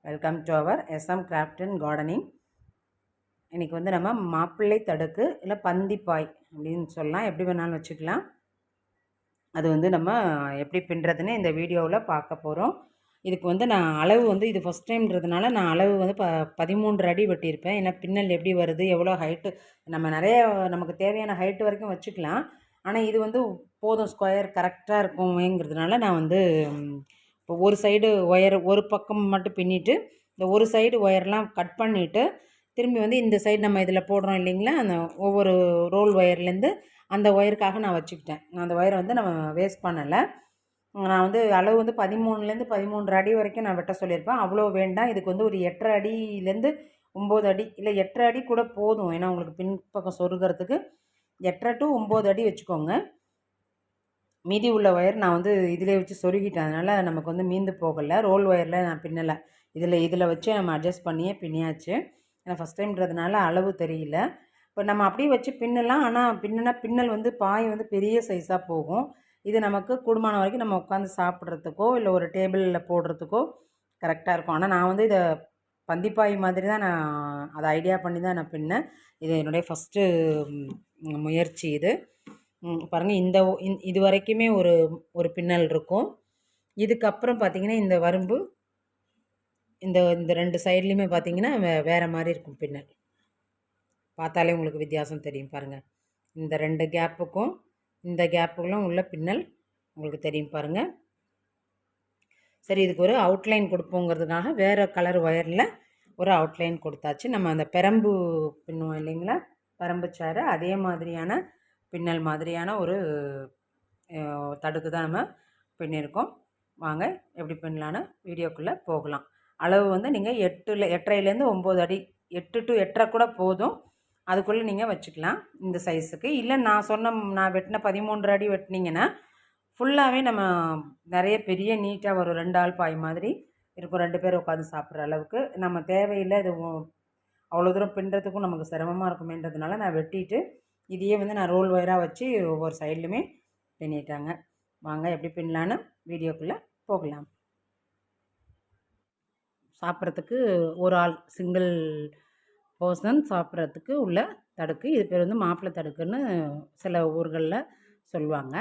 Welcome to our SM craft and gardening. இன்றைக்கி வந்து நம்ம மாப்பிள்ளை தடுக்கு இல்லை பந்திப்பாய் அப்படின்னு சொல்லலாம், எப்படி வேணாலும் வச்சுக்கலாம். அது வந்து நம்ம எப்படி பின்னுறதுன்னு இந்த வீடியோவில் பார்க்க போகிறோம். இதுக்கு வந்து நான் அளவு வந்து இது ஃபஸ்ட் டைம்ன்றதுனால நான் அளவு வந்து 13 அடி வெட்டியிருப்பேன். ஏன்னா பின்னல் எப்படி வருது, எவ்வளோ ஹைட்டு, நம்ம நிறைய நமக்கு தேவையான ஹைட்டு வரைக்கும் வச்சுக்கலாம். ஆனால் இது வந்து போதும், ஸ்கொயர் கரெக்டாக இருக்குமேங்கிறதுனால நான் வந்து இப்போ ஒரு சைடு ஒயர் ஒரு பக்கம் மட்டும் பின்னிட்டு இந்த ஒரு சைடு ஒயர்லாம் கட் பண்ணிவிட்டு திரும்பி வந்து இந்த சைடு நம்ம இதில் போடுறோம் இல்லைங்களா, அந்த ஒவ்வொரு ரோல் ஒயர்லேருந்து அந்த ஒயருக்காக நான் வச்சுக்கிட்டேன். அந்த ஒயரை வந்து நம்ம வேஸ்ட் பண்ணலை. நான் வந்து அளவு வந்து 13லேருந்து 13 அடி வரைக்கும் நான் வெட்ட சொல்லியிருப்பேன். அவ்வளோ வேண்டாம், இதுக்கு வந்து ஒரு 8.5 அடியிலேருந்து 9 அடி இல்லை 8.5 அடி கூட போதும். ஏன்னா உங்களுக்கு பின்பக்கம் சொருகிறதுக்கு 8.5 to 9 அடி வச்சுக்கோங்க. மீதி உள்ள ஒயர் நான் வந்து இதிலே வச்சு சொருகிட்டேன், அதனால் நமக்கு வந்து மீந்து போகலை. ரோல் ஒயரில் நான் பின்னலை, இதில் வச்சே நம்ம அட்ஜஸ்ட் பண்ணியே பின்னியாச்சு. ஏன்னா ஃபஸ்ட் டைம்ன்றதுனால அளவு தெரியல. இப்போ நம்ம அப்படியே வச்சு பின்னலாம், ஆனால் பின்னல் வந்து பாய் வந்து பெரிய சைஸாக போகும். இது நமக்கு கூடுமான வரைக்கும் நம்ம உட்காந்து சாப்பிட்றதுக்கோ இல்லை ஒரு டேபிளில் போடுறதுக்கோ கரெக்டாக இருக்கும். ஆனால் நான் வந்து இதை பந்திப்பாய் மாதிரி தான் நான் அதை ஐடியா பண்ணி தான் நான் பின்னேன். இது என்னுடைய ஃபஸ்ட்டு முயற்சி. இது பாருங்கள், இது வரைக்குமே ஒரு பின்னல் இருக்கும். இதுக்கப்புறம் பார்த்திங்கன்னா இந்த வரும்பு இந்த 2 சைட்லேயுமே பார்த்திங்கன்னா வேறு மாதிரி இருக்கும் பின்னல். பார்த்தாலே உங்களுக்கு வித்தியாசம் தெரியும் பாருங்கள். இந்த 2 கேப்புக்கும் இந்த கேப்புகளும் உள்ள பின்னல் உங்களுக்கு தெரியும் பாருங்கள். சரி, இதுக்கு ஒரு அவுட்லைன் கொடுப்போங்கிறதுக்காக வேறு கலர் ஒயரில் ஒரு அவுட்லைன் கொடுத்தாச்சு. நம்ம அந்த பெரம்பு பின்னுவோம் இல்லைங்களா, பெரம்பு சேரை, அதே மாதிரியான பின்னல் மாதிரியான ஒரு தடுக்கு தான் நம்ம பின்னிருக்கோம். வாங்க எப்படி பின்னலான்னு வீடியோக்குள்ளே போகலாம். அளவு வந்து நீங்கள் 8.5லேருந்து 9 அடி, 8 to 8.5 கூட போதும், அதுக்குள்ளே நீங்கள் வச்சுக்கலாம் இந்த சைஸுக்கு. இல்லை நான் வெட்டின 13 அடி வெட்டினீங்கன்னா ஃபுல்லாகவே நம்ம நிறைய பெரிய நீட்டாக ஒரு 2 ஆள் பாய் மாதிரி இருக்கும், 2 பேர் உட்காந்து சாப்பிட்ற அளவுக்கு. நம்ம தேவையில்லை, இது அவ்வளோ தூரம் பின்னுறதுக்கும் நமக்கு சிரமமாக இருக்குமேன்றதுனால நான் வெட்டிட்டு இதையே வந்து நான் ரோல் ஒயராக வச்சு ஒவ்வொரு சைட்லையுமே பின்னிட்டாங்க. வாங்க எப்படி பின்னலான்னு வீடியோக்குள்ளே போகலாம். சாப்பிட்றதுக்கு ஒரு ஆள் சிங்கிள் பர்சன் சாப்பிட்றதுக்கு உள்ள தடுக்கு, இது பேர் வந்து மாப்பிள்ளை தடுக்குன்னு சில ஊர்களில் சொல்லுவாங்க.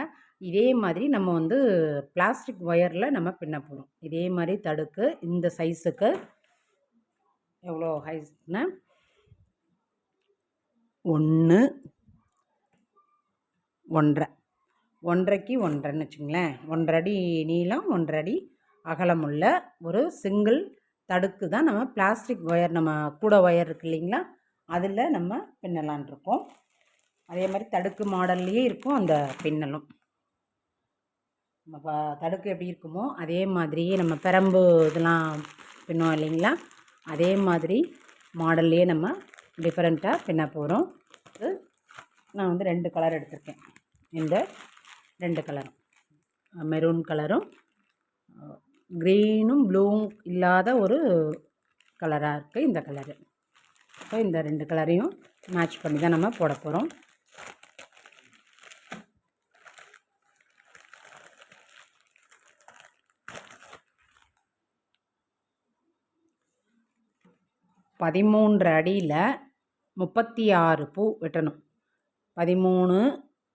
இதே மாதிரி நம்ம வந்து பிளாஸ்டிக் ஒயரில் நம்ம பின்ன போகிறோம். இதே மாதிரி தடுக்கு இந்த சைஸுக்கு எவ்வளோ ஹைட்னா 1 1.5 1.5க்கு 1.5ன்னு வச்சுங்களேன். 1.5 அடி நீளம் 1.5 அடி அகலம் உள்ள ஒரு சிங்கிள் தடுக்கு தான் நம்ம பிளாஸ்டிக் ஒயர், நம்ம கூட ஒயர் இருக்கு இல்லைங்களா, அதில் நம்ம பின்னலான் இருக்கோம். அதே மாதிரி தடுக்கு மாடல்லையே இருக்கும் அந்த பின்னலும். நம்ம தடுக்கு எப்படி இருக்குமோ அதே மாதிரியே நம்ம பெரம்பு இதெல்லாம் பின்னுவோம் இல்லைங்களா, அதே மாதிரி மாடல்லையே நம்ம டிஃப்ரெண்ட்டாக பின்ன போகிறோம். நான் வந்து 2 கலர் எடுத்திருக்கேன். இந்த 2 கலரும், மெரூன் கலரும் க்ரீனும் ப்ளூவும் இல்லாத ஒரு கலராக இருக்குது இந்த கலரு. ஸோ இந்த 2 கலரையும் மேட்ச் பண்ணி தான் நம்ம போட போகிறோம். பதிமூன்று அடியில் 36 பூ வெட்டணும். 13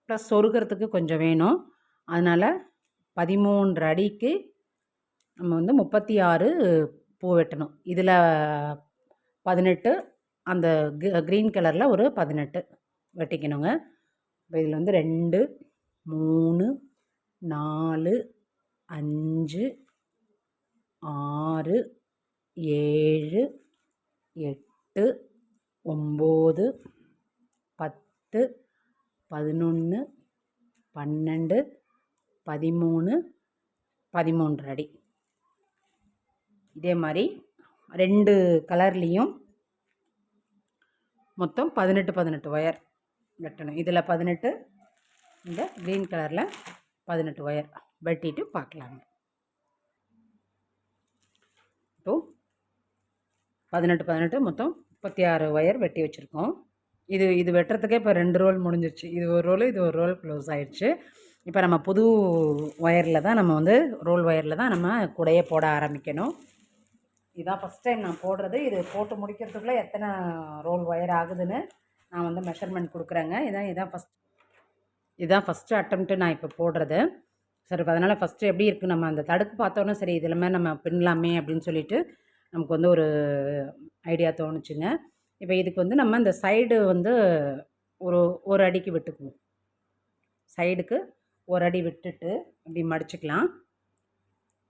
ப்ளஸ் சொருகிறதுக்கு கொஞ்சம் வேணும், அதனால் 13 அடிக்கு நம்ம வந்து 36 பூ வெட்டணும். இதில் 18, அந்த க்ரீன் கலரில் ஒரு 18 வெட்டிக்கணுங்க. இப்போ இதில் வந்து 2 3 4 5 6 7 8 9 10 11 12 13 13 அடி. இதே மாதிரி 2 கலர்லேயும் மொத்தம் 18 ஒயர் வெட்டணும். இதில் 18, இந்த க்ரீன் கலரில் 18 ஒயர் வெட்டிட்டு பார்க்கலாங்க. இப்போது 18 மொத்தம் 36 ஒயர் வெட்டி வச்சுருக்கோம். இது வெட்டுறதுக்கே இப்போ 2 ரோல் முடிஞ்சிருச்சு. இது ஒரு ரோல், இது ஒரு ரோல் க்ளோஸ் ஆயிடுச்சு. இப்போ நம்ம புது ஒயரில் தான் நம்ம வந்து ரோல் ஒயரில் தான் நம்ம கூடையே போட ஆரம்பிக்கணும். இதான் ஃபஸ்ட் டைம் நான் போடுறது. இது போட்டு முடிக்கிறதுக்குள்ளே எத்தனை ரோல் ஒயர் ஆகுதுன்னு நான் வந்து மெஷர்மெண்ட் கொடுக்குறேங்க. இதான் ஃபஸ்ட்டு அட்டம்ப்ட்டு நான் இப்போ போடுறது. சரி, அதனால் ஃபஸ்ட்டு எப்படி இருக்குது, நம்ம அந்த தடுக்கு பார்த்தோன்னே சரி இதில் மாதிரி நம்ம பின்னலாமே அப்படின்னு சொல்லிட்டு நமக்கு வந்து ஒரு ஐடியா தோணுச்சுங்க. இப்போ இதுக்கு வந்து நம்ம இந்த சைடு வந்து ஒரு அடிக்கு விட்டுக்குவோம். சைடுக்கு ஒரு அடி விட்டுட்டு இப்படி மடிச்சுக்கலாம்.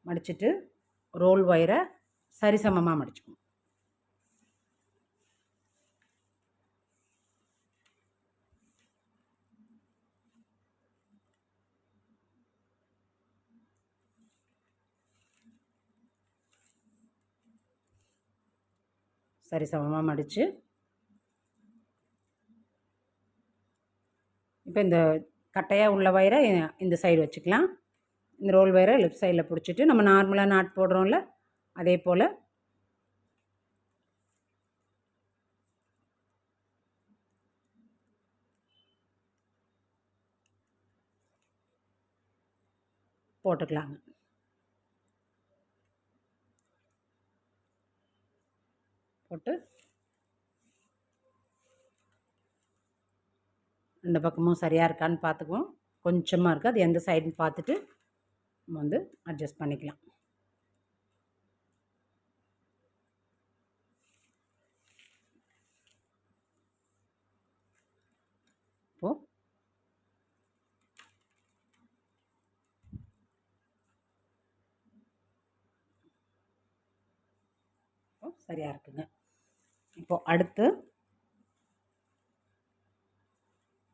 மடிச்சுட்டு ரோல் ஒயரை சரிசமமாக மடிச்சுக்கணும். சரிசமமாக மடித்து இப்போ இந்த கட்டையாக உள்ள வயரை இந்த சைடு வச்சுக்கலாம். இந்த ரோல் வயரை லெஃப்ட் சைடில் பிடிச்சிட்டு நம்ம நார்மலாக நாட் போடுறோம்ல அதே போல் போட்டுக்கலாங்க. போட்டு ரெண்டு பக்கமும் சரியாக இருக்கான்னு பார்த்துக்குவோம். கொஞ்சமாக இருக்குது, அது எந்த சைடுன்னு பார்த்துட்டு நம்ம வந்து அட்ஜஸ்ட் பண்ணிக்கலாம். இப்போது சரியாக இருக்குங்க. இப்போது அடுத்து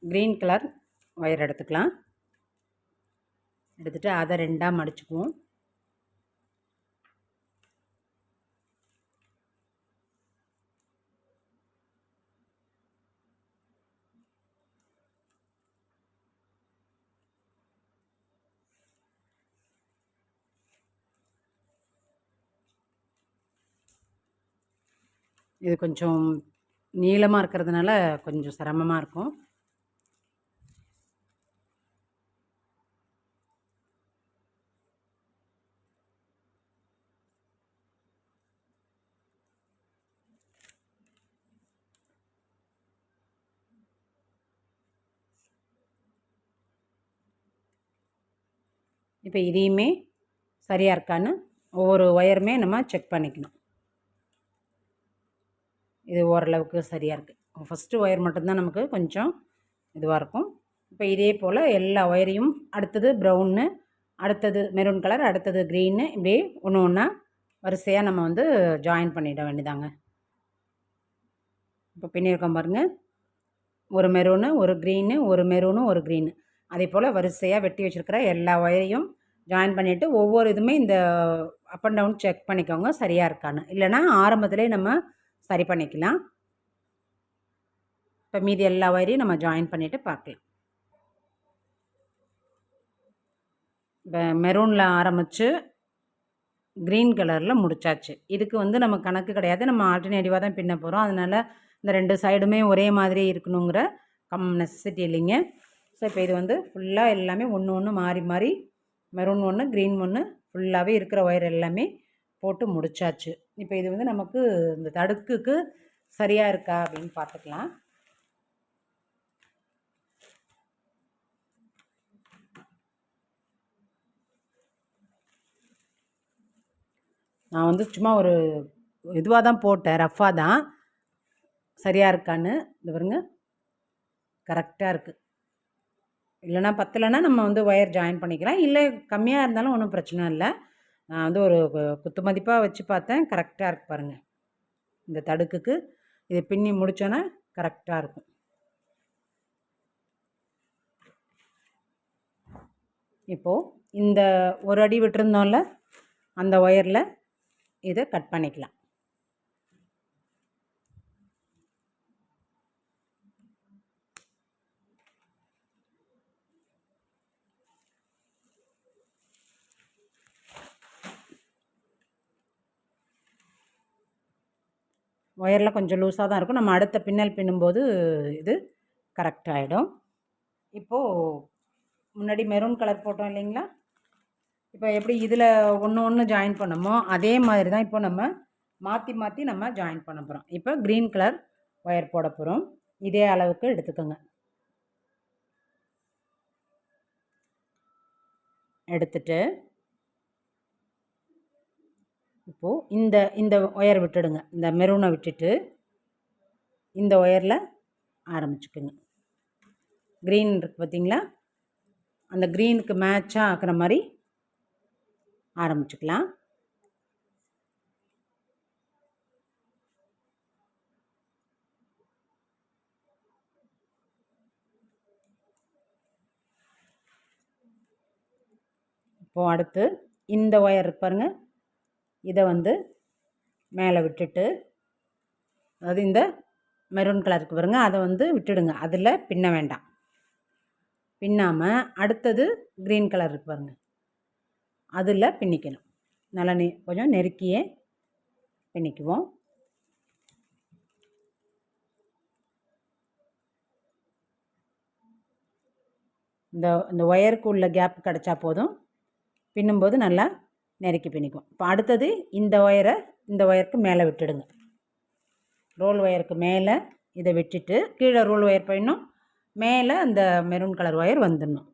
க்ரீன் கலர் ஒயர் எடுத்துக்கலாம். எடுத்துகிட்டு அதை ரெண்டாக மடிச்சுக்குவோம். இது கொஞ்சம் நீளமாக இருக்கிறதுனால கொஞ்சம் சிரமமாக இருக்கும். இப்போ இதையுமே சரியாக இருக்கான்னு ஒவ்வொரு ஒயருமே நம்ம செக் பண்ணிக்கணும். இது ஓரளவுக்கு சரியாக இருக்குது. ஃபஸ்ட்டு ஒயர் மட்டும்தான் நமக்கு கொஞ்சம் இதுவாக இருக்கும். இப்போ இதே போல் எல்லா ஒயரையும் அடுத்தது ப்ரௌன்னு, அடுத்தது மெரூன் கலர், அடுத்தது க்ரீனு, இப்படி ஒன்று ஒன்றா வரிசையாக நம்ம வந்து ஜாயின் பண்ணிட வேண்டியதாங்க. இப்போ பின்னிருக்கோம் பாருங்கள், ஒரு மெரூனு, ஒரு க்ரீனு, ஒரு மெரூனு, ஒரு க்ரீனு, அதே போல் வரிசையாக வெட்டி வச்சுருக்கிற எல்லா ஒயரையும் ஜாயின் பண்ணிவிட்டு ஒவ்வொரு இதுவுமே இந்த அப் அண்ட் டவுன் செக் பண்ணிக்கோங்க சரியாக இருக்கான்னு. இல்லைனா ஆரம்பத்திலே நம்ம சரி பண்ணிக்கலாம். இப்போ மீதி எல்லா ஒயரையும் நம்ம ஜாயின் பண்ணிவிட்டு பார்க்கலாம். இப்போ மெரூனில் ஆரம்பித்து க்ரீன் கலரில் முடிச்சாச்சு. இதுக்கு வந்து நம்ம கணக்கு கிடையாது, நம்ம ஆல்டர்னேட்டிவாக தான் பின்ன போகிறோம். அதனால் இந்த ரெண்டு சைடுமே ஒரே மாதிரி இருக்கணுங்கிற நெசசிட்டி இல்லைங்க. ஸோ இப்போ இது வந்து ஃபுல்லாக எல்லாமே ஒன்று ஒன்று மாறி மாறி மெரூன் ஒன்று, க்ரீன் ஒன்று, ஃபுல்லாகவே இருக்கிற ஒயர் எல்லாமே போட்டு முடிச்சாச்சு. இப்போ இது வந்து நமக்கு இந்த தடுக்குக்கு சரியாக இருக்கா அப்படின்னு பார்த்துக்கலாம். நான் வந்து சும்மா ஒரு இதுவாக தான் போட்டேன், ரஃப்பாக தான். சரியாக இருக்கான்னு இந்த பாருங்க, கரெக்டாக இருக்குது. இல்லைனா பத்தலைன்னா நம்ம வந்து ஒயர் ஜாயின் பண்ணிக்கலாம். இல்லை கம்மியாக இருந்தாலும் ஒன்றும் பிரச்சனை இல்லை. நான் வந்து ஒரு குத்து மதிப்பாக வச்சு பார்த்தேன், கரெக்டாக இருக்குது பாருங்கள். இந்த தடுக்குக்கு இது பின்னி முடித்தோன்னே கரெக்டாக இருக்கும். இப்போது இந்த ஒரு அடி விட்டுருந்தோம்ல, அந்த ஒயரில் இதை கட் பண்ணிக்கலாம். ஒயரில் கொஞ்சம் லூஸாக தான் இருக்கும். நம்ம அடுத்த பின்னல் பின்னும்போது இது கரெக்டாகிடும். இப்போது முன்னாடி மெரூன் கலர் போட்டோம் இல்லைங்களா, இப்போ எப்படி இதில் ஒன்று ஒன்று ஜாயின் பண்ணமோ அதே மாதிரி தான் இப்போ நம்ம மாற்றி மாற்றி நம்ம ஜாயின் பண்ண போகிறோம். இப்போ க்ரீன் கலர் ஒயர் போட போகிறோம். இதே அளவுக்கு எடுத்துக்கோங்க. எடுத்துட்டு இப்போது இந்த ஒயர் விட்டுடுங்க. இந்த மெரூனை விட்டுட்டு இந்த ஒயரில் ஆரம்பிச்சுக்குங்க. க்ரீன் இருக்குது பார்த்தீங்களா, அந்த க்ரீனுக்கு மேட்சாக ஆக்குற மாதிரி ஆரம்பிச்சுக்கலாம். இப்போது அடுத்து இந்த ஒயர் பாருங்க, இதை வந்து மேலே விட்டுட்டு, அதாவது இந்த மெரூன் கலருக்கு பாருங்க, அதை வந்து விட்டுடுங்க. அதில் பின்ன வேண்டாம். பின்னாமல் அடுத்தது க்ரீன் கலர் இருக்கு பாருங்க, அதில் பின்னிக்கணும். நல்லா கொஞ்சம் நெருக்கியே பின்னிக்குவோம். இந்த ஒயருக்கு உள்ள கேப் கிடச்சா போதும். பின்னும்போது நல்லா நெருக்கி பின்னிக்கும். இப்போ அடுத்தது இந்த ஒயருக்கு மேலே விட்டுடுங்க. ரோல் ஒயருக்கு மேலே இதை விட்டுட்டு கீழே ரோல் ஒயர் பின்னும், மேலே அந்த மெரூன் கலர் ஒயர் வந்துடணும்.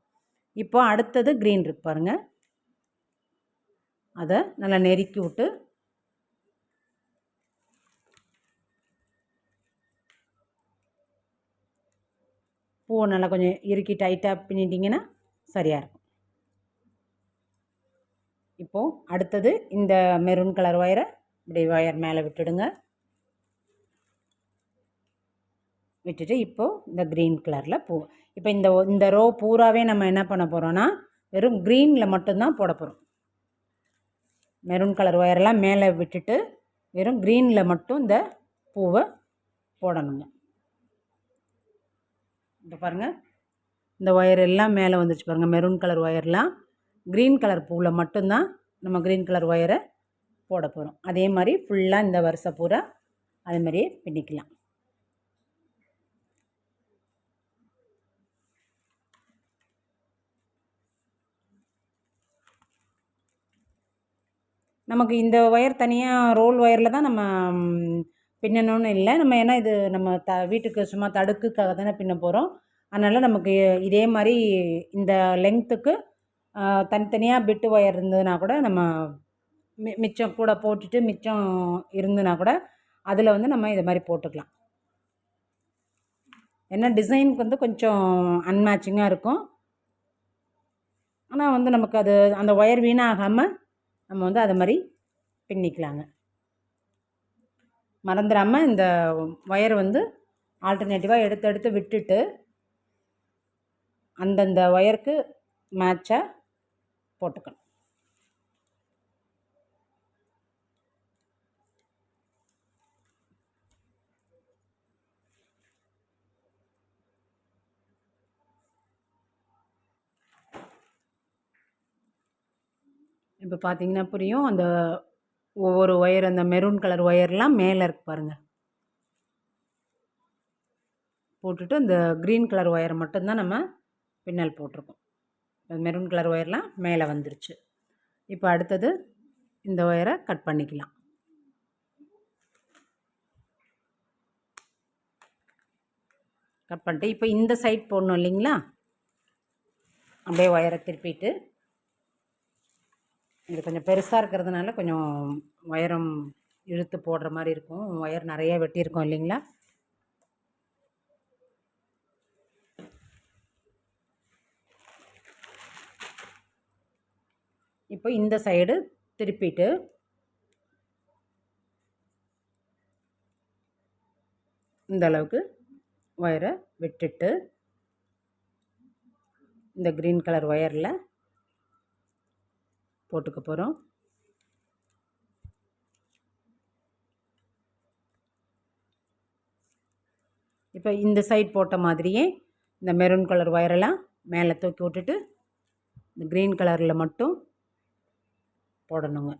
இப்போ அடுத்தது க்ரீன் இருக்கு பாருங்கள், அதை நல்லா நெருக்கி விட்டு பூவை நல்லா கொஞ்சம் இறுக்கி டைட்டாக பின்னிட்டிங்கன்னா சரியாக இருக்கும். இப்போது அடுத்தது இந்த மெரூன் கலர் ஒயரை இப்படி ஒயர் மேலே விட்டுடுங்க. விட்டுட்டு இப்போது இந்த க்ரீன் கலரில் பூ. இப்போ இந்த ரோ பூராவே நம்ம என்ன பண்ண போகிறோன்னா வெறும் க்ரீனில் மட்டும்தான் போட போகிறோம். மெரூன் கலர் ஒயரெல்லாம் மேலே விட்டுட்டு வெறும் க்ரீனில் மட்டும் இந்த பூவை போடணுங்க. இப்போ பாருங்கள், இந்த ஒயர் எல்லாம் மேலே வந்துச்சு பாருங்கள். மெரூன் கலர் ஒயர்லாம் க்ரீன் கலர் பூவில் மட்டும்தான் நம்ம க்ரீன் கலர் ஒயரை போட போகிறோம். அதே மாதிரி ஃபுல்லாக இந்த வரிசை பூரா அதே மாதிரியே பின்னிக்கலாம். நமக்கு இந்த ஒயர் தனியாக ரோல் ஒயரில் தான் நம்ம பின்னணும்னு இல்லை. நம்ம ஏன்னா இது நம்ம வீட்டுக்கு சும்மா தடுக்குக்காக தானே பின்ன போகிறோம். அதனால் நமக்கு இதே மாதிரி இந்த லெங்க்த்துக்கு தனித்தனியாக பிட்டு ஒயர் இருந்ததுன்னா கூட நம்ம மிச்சம் கூட போட்டுட்டு மிச்சம் இருந்துன்னா கூட அதில் வந்து நம்ம இதை மாதிரி போட்டுக்கலாம். ஏன்னா டிசைனுக்கு வந்து கொஞ்சம் அன்மேட்சிங்காக இருக்கும். ஆனால் வந்து நமக்கு அது அந்த ஒயர் வீணாகாமல் நம்ம வந்து அதை மாதிரி பின்னிக்கலாங்க. மறந்துடாமல் இந்த ஒயர் வந்து ஆல்டர்னேட்டிவாக எடுத்து விட்டுட்டு அந்தந்த ஒயருக்கு மேட்சாக போட்டுக்கணும். இப்போ பார்த்தீங்கன்னா புரியும். அந்த ஒவ்வொரு ஒயர் அந்த மெரூன் கலர் ஒயர்லாம் மேலே இருக்கு பாருங்கள். போட்டுட்டு அந்த க்ரீன் கலர் ஒயரை மட்டும்தான் நம்ம பின்னல் போட்டிருக்கோம். மெரூன் கலர் ஒயர்லாம் மேலே வந்துருச்சு. இப்போ அடுத்தது இந்த ஒயரை கட் பண்ணிக்கலாம். கட் பண்ணிட்டு இப்போ இந்த சைட் போடணும் இல்லைங்களா, அப்படியே ஒயரை திருப்பிட்டு, இது கொஞ்சம் பெருசாக இருக்கிறதுனால கொஞ்சம் ஒயரம் இழுத்து போடுற மாதிரி இருக்கும். ஒயர் நிறைய வெட்டியிருக்கோம் இல்லைங்களா. இப்போ இந்த சைடு திருப்பிட்டு இந்த அளவுக்கு ஒயரை விட்டுட்டு இந்த க்ரீன் கலர் ஒயரில் போட்டுக்க போகிறோம். இப்போ இந்த சைட் போட்ட மாதிரியே இந்த மெரூன் கலர் ஒயரெல்லாம் மேலே தூக்கி விட்டுட்டு இந்த க்ரீன் கலரில் மட்டும் போடணுங்க.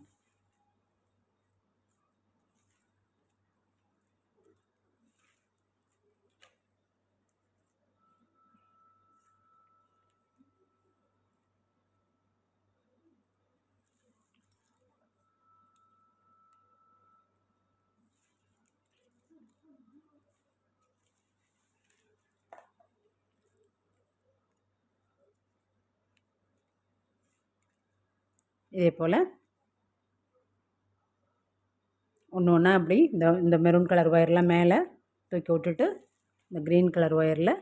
இதே போல் ஒன்று ஒன்றா அப்படி இந்த மெரூன் கலர் ஒயர்லாம் மேலே தூக்கி விட்டுட்டு இந்த க்ரீன் கலர் ஒயரில்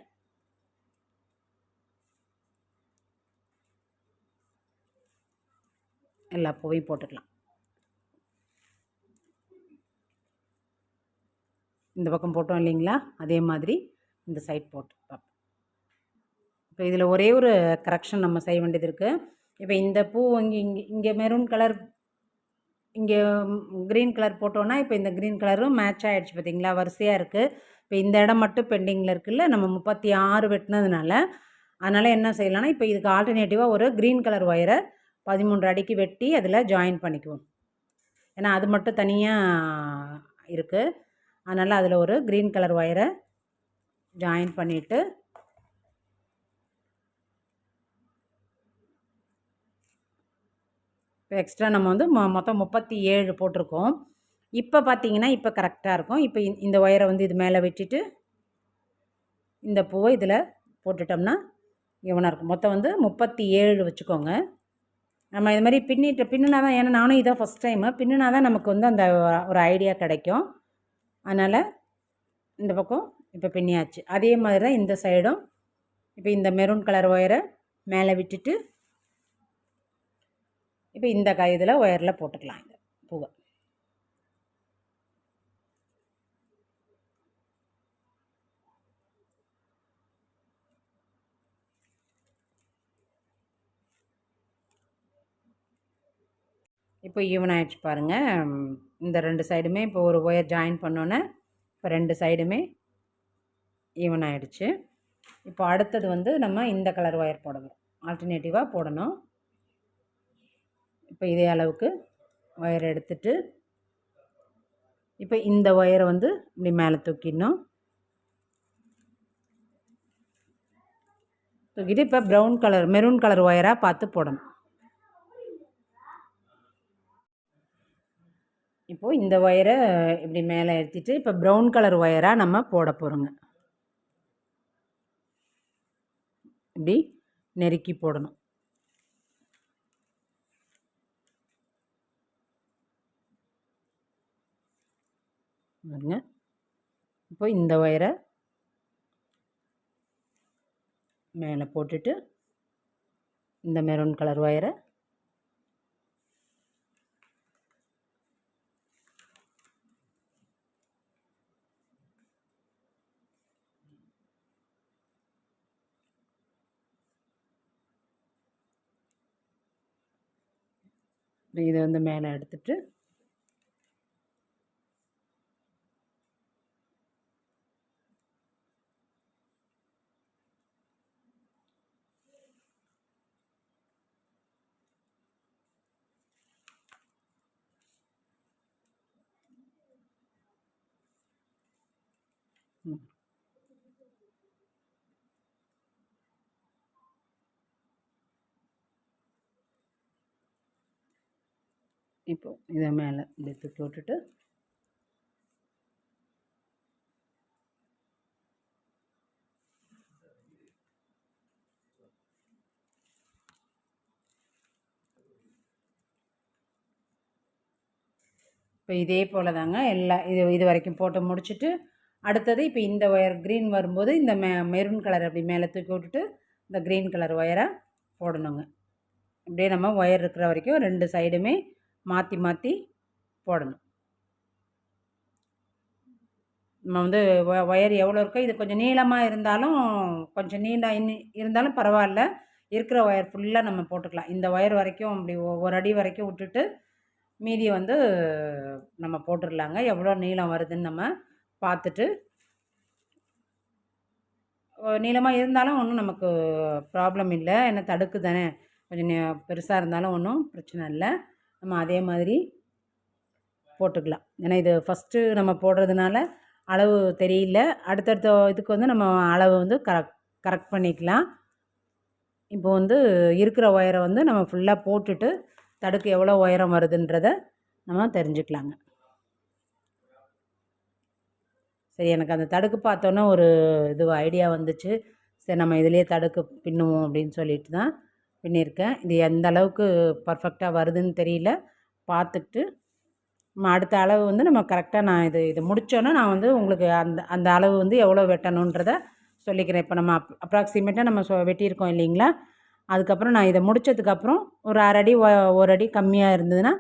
எல்லா பூவையும் போட்டுக்கலாம். இந்த பக்கம் போட்டோம் இல்லைங்களா, அதே மாதிரி இந்த சைட் போட்டு பார்ப்போம். இப்போ இதில் ஒரே ஒரு கரெக்ஷன் நம்ம செய்ய வேண்டியது இருக்குது. இப்போ இந்த பூ இங்கே இங்கே இங்கே மெரூன் கலர், இங்கே க்ரீன் கலர் போட்டோன்னா இப்போ இந்த க்ரீன் கலரும் மேட்ச் ஆகிடுச்சு பார்த்திங்களா, வரிசையாக இருக்குது. இப்போ இந்த இடம் மட்டும் பெண்டிங்கில் இருக்குல்ல, நம்ம 36 வெட்டினதுனால. அதனால் என்ன செய்யலாம்னா, இப்போ இதுக்கு ஆல்டர்னேட்டிவாக ஒரு க்ரீன் கலர் ஒயரை 13 அடிக்கு வெட்டி அதில் ஜாயின் பண்ணிக்குவோம். ஏன்னா அது மட்டும் தனியாக இருக்குது. அதனால் அதில் ஒரு க்ரீன் கலர் ஒயரை ஜாயின் பண்ணிவிட்டு இப்போ எக்ஸ்ட்ரா நம்ம வந்து மொத்தம் 37 போட்டிருக்கோம். இப்போ பார்த்திங்கன்னா இப்போ கரெக்டாக இருக்கும். இப்போ இந்த ஒயரை வந்து இது மேலே விட்டுட்டு இந்த பூவை இதில் போட்டுட்டோம்னா இவனாக இருக்கும். மொத்தம் வந்து 37 வச்சுக்கோங்க. நம்ம இது மாதிரி பின்னினா தான், ஏன்னா நானும் இதான் ஃபஸ்ட் டைமு, பின்னினா தான் நமக்கு வந்து அந்த ஒரு ஐடியா கிடைக்கும். அதனால் இந்த பக்கம் இப்போ பின்னியாச்சு. அதே மாதிரி தான் இந்த சைடும். இப்போ இந்த மெரூன் கலர் ஒயரை மேலே விட்டுட்டு இப்போ இந்த இதில் ஒயரில் போட்டுக்கலாம் இந்த பூவை. இப்போ ஈவன் ஆகிடுச்சு பாருங்கள். இந்த 2 சைடுமே இப்போ ஒரு ஒயர் ஜாயின் பண்ணோன்னே இப்போ 2 சைடுமே ஈவன் ஆகிடுச்சு. இப்போ அடுத்தது வந்து நம்ம இந்த கலர் ஒயர் போடணும், ஆல்டர்னேட்டிவாக போடணும். இப்போ இதே அளவுக்கு ஒயர் எடுத்துட்டு இப்போ இந்த ஒயரை வந்து இப்படி மேலே தூக்கிடணும். தூக்கிட்டு இப்போ மெரூன் கலர் ஒயராக பார்த்து போடணும். இப்போது இந்த ஒயரை இப்படி மேலே எடுத்துட்டு இப்போ ப்ரௌன் கலர் ஒயராக நம்ம போட போகிறோங்க. இப்படி நெருக்கி போடணும். பாருங்க. இப்போ இந்த ஒயரை மேலே போட்டுட்டு இந்த மெரூன் கலர் ஒயரை இதை வந்து மேலே எடுத்துட்டு இப்போ இதை மேலே இப்படி தூக்கி விட்டுட்டு இப்போ இதே போல் தாங்க இது வரைக்கும் போட்டு முடிச்சுட்டு அடுத்தது இப்போ இந்த ஒயர் க்ரீன் வரும்போது இந்த மெரூன் கலர் அப்படி மேலே தூக்கி விட்டுட்டு இந்த க்ரீன் கலர் ஒயரை போடணுங்க. இப்படியே நம்ம ஒயர் இருக்கிற வரைக்கும் 2 சைடுமே மாற்றி மாற்றி போடணும். நம்ம வந்து ஒயர் எவ்வளோ இருக்கோ, இது கொஞ்சம் நீளமாக இருந்தாலும் கொஞ்சம் இருந்தாலும் பரவாயில்ல, இருக்கிற ஒயர் ஃபுல்லாக நம்ம போட்டுக்கலாம். இந்த ஒயர் வரைக்கும் அப்படி ஒரு அடி வரைக்கும் விட்டுட்டு மீதியை வந்து நம்ம போட்டுடலாங்க. எவ்வளோ நீளம் வருதுன்னு நம்ம பார்த்துட்டு, நீளமாக இருந்தாலும் ஒன்றும் நமக்கு ப்ராப்ளம் இல்லை, ஏன்னா தடுக்கு தானே, கொஞ்சம் பெருசாக இருந்தாலும் ஒன்றும் பிரச்சனை இல்லை. நம்ம அதே மாதிரி போட்டுக்கலாம். ஏன்னா இது ஃபஸ்ட்டு நம்ம போடுறதுனால அளவு தெரியல, அடுத்தடுத்த இதுக்கு வந்து நம்ம அளவு வந்து கரெக்ட் பண்ணிக்கலாம். இப்போ வந்து இருக்கிற ஒயரை வந்து நம்ம ஃபுல்லாக போட்டுட்டு தடுக்கு எவ்வளோ உயரம் வருதுன்றதை நம்ம தெரிஞ்சுக்கலாங்க. சரி, எனக்கு அந்த தடுக்கு பார்த்தோன்னே ஒரு ஐடியா வந்துச்சு. சரி, நம்ம இதிலே தடுக்கு பின்னுவோம் அப்படின்னு சொல்லிட்டு தான் பின்னியிருக்கேன். இது எந்த அளவுக்கு பர்ஃபெக்டாக வருதுன்னு தெரியல. பார்த்துட்டு நம்ம அடுத்த அளவு வந்து நம்ம கரெக்டாக நான் இது முடித்தோன்னே நான் வந்து உங்களுக்கு அந்த அந்த அளவு வந்து எவ்வளோ வெட்டணுன்றத சொல்லிக்கிறேன். இப்போ நம்ம அப்ராக்சிமேட்டாக நம்ம வெட்டியிருக்கோம் இல்லைங்களா? அதுக்கப்புறம் நான் இதை முடித்ததுக்கப்புறம் ஒரு 1/2 அடி 1 அடி கம்மியாக இருந்ததுன்னா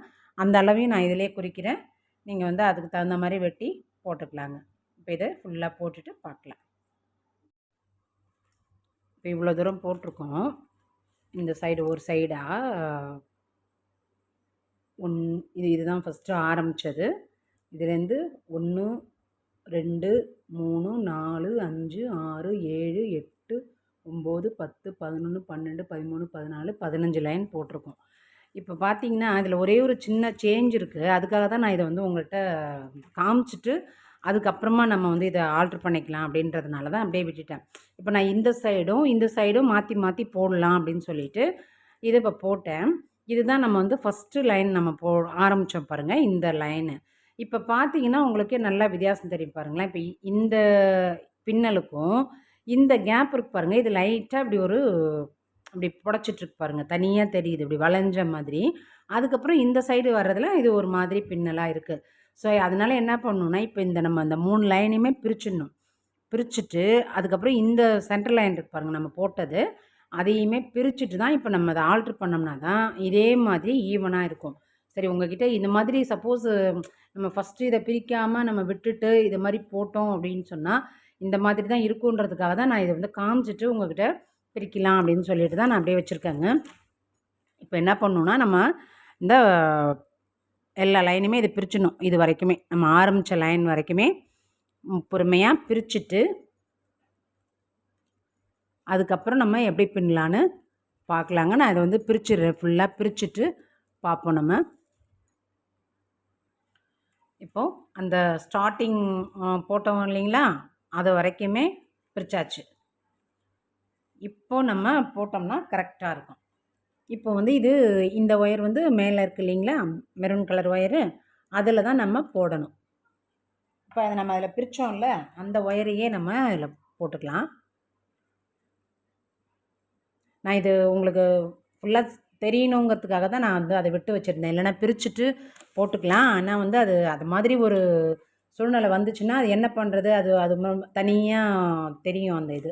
அந்த அளவையும் நான் இதிலே குறிக்கிறேன். நீங்கள் வந்து அதுக்கு தகுந்த மாதிரி வெட்டி போட்டுக்கலாங்க. இப்போ இதை ஃபுல்லாக போட்டுட்டு பார்க்கலாம். இப்போ இவ்வளோ தூரம் போட்டிருக்கோம். இந்த சைடு ஒரு சைடாக இதுதான் ஃபஸ்ட்டு ஆரம்பித்தது. இதுலேருந்து 1 2 3 4 5 6 7 8 9 10 11 12 13 14 15 லைன் போட்டிருக்கோம். இப்போ பார்த்தீங்கன்னா இதில் ஒரே ஒரு சின்ன சேஞ்ச் இருக்குது. அதுக்காக தான் நான் இதை வந்து உங்கள்கிட்ட காமிச்சிட்டு அதுக்கப்புறமா நம்ம வந்து இதை ஆல்ட்ரு பண்ணிக்கலாம் அப்படின்றதுனால தான் அப்படியே விட்டுட்டேன். இப்போ நான் இந்த சைடும் மாற்றி மாற்றி போடலாம் அப்படின்னு சொல்லிட்டு இதை இப்போ போட்டேன். இதுதான் நம்ம வந்து ஃபஸ்ட்டு லைன் நம்ம ஆரம்பித்தோம் பாருங்கள், இந்த லைனு. இப்போ பார்த்தீங்கன்னா உங்களுக்கே நல்லா வித்தியாசம் தெரியும் பாருங்களேன். இப்போ இந்த பின்னலுக்கும் இந்த கேப் இருக்கு பாருங்கள், இது லைட்டாக அப்படி புடச்சிட்ருக்கு பாருங்கள், தனியாக தெரியுது இப்படி வளைஞ்ச மாதிரி. அதுக்கப்புறம் இந்த சைடு வர்றதில் இது ஒரு மாதிரி பின்னலாக இருக்குது. ஸோ அதனால் என்ன பண்ணணுன்னா இப்போ நம்ம அந்த 3 லைனையுமே பிரிச்சிடணும். பிரிச்சுட்டு அதுக்கப்புறம் இந்த சென்டர் லைன் இருக்கு பாருங்கள் நம்ம போட்டது, அதையுமே பிரிச்சுட்டு தான் இப்போ நம்ம அதை ஆல்ட்ரு பண்ணோம்னா தான் இதே மாதிரி ஈவனாக இருக்கும். சரி, உங்ககிட்ட இந்த மாதிரி சப்போஸ் நம்ம ஃபஸ்ட்டு இதை பிரிக்காமல் நம்ம விட்டுட்டு இதை மாதிரி போட்டோம் அப்படின்னு சொன்னால் இந்த மாதிரி தான் இருக்குன்றதுக்காக தான் நான் இதை வந்து காமிச்சிட்டு உங்கள்கிட்ட பிரிக்கலாம் அப்படின்னு சொல்லிட்டு தான் நான் அப்படியே வச்சுருக்கேங்க. இப்போ என்ன பண்ணணுன்னா நம்ம இந்த எல்லா லைனுமே இது பிரிச்சிடணும். இது வரைக்குமே நம்ம ஆரம்பித்த லைன் வரைக்குமே பொறுமையாக பிரிச்சுட்டு அதுக்கப்புறம் நம்ம எப்படி பின்னலான்னு பார்க்கலாங்க. நான் இதை வந்து பிரிச்சுடுறேன், ஃபுல்லாக பிரிச்சுட்டு பார்ப்போம் நம்ம. இப்போது அந்த ஸ்டார்டிங் போட்டோம் இல்லைங்களா, அது வரைக்குமே பிரித்தாச்சு. இப்போது நம்ம போட்டோம்னா கரெக்டாக இருக்கும். இப்போ வந்து இந்த ஒயர் வந்து மேலே இருக்குது இல்லைங்களா, மெரூன் கலர் ஒயரு, அதில் தான் நம்ம போடணும். இப்போ அதை நம்ம அதில் பிரித்தோம்ல, அந்த ஒயரையே நம்ம அதில் போட்டுக்கலாம். நான் இது உங்களுக்கு ஃபுல்லாக தெரியணுங்கிறதுக்காக தான் நான் வந்து அதை விட்டு வச்சுருந்தேன். இல்லைனா பிரிச்சுட்டு போட்டுக்கலாம். ஆனால் வந்து அது மாதிரி ஒரு சூழ்நிலை வந்துச்சுன்னா அது என்ன பண்ணுறது, அது தனியாக தெரியும், அந்த இது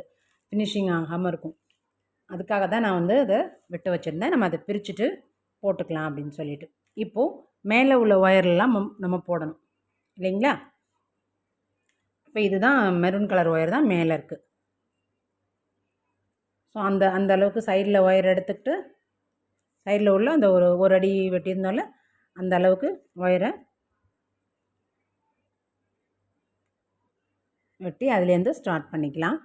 ஃபினிஷிங் ஆகாமல் இருக்கும். அதுக்காக தான் நான் வந்து அதை விட்டு வச்சுருந்தேன். நம்ம அதை பிரிச்சுட்டு போட்டுக்கலாம் அப்படின்னு சொல்லிட்டு. இப்போது மேலே உள்ள ஒயர்லாம் நம்ம போடணும் இல்லைங்களா. இப்போ இதுதான் மெரூன் கலர் ஒயர் தான் மேலே இருக்குது. ஸோ அந்த அளவுக்கு சைடில் ஒயர் எடுத்துக்கிட்டு சைடில் உள்ள அந்த ஒரு அடி வெட்டியிருந்தோம்ல, அந்த அளவுக்கு ஒயரை வெட்டி அதுலேருந்து ஸ்டார்ட் பண்ணிக்கலாம்.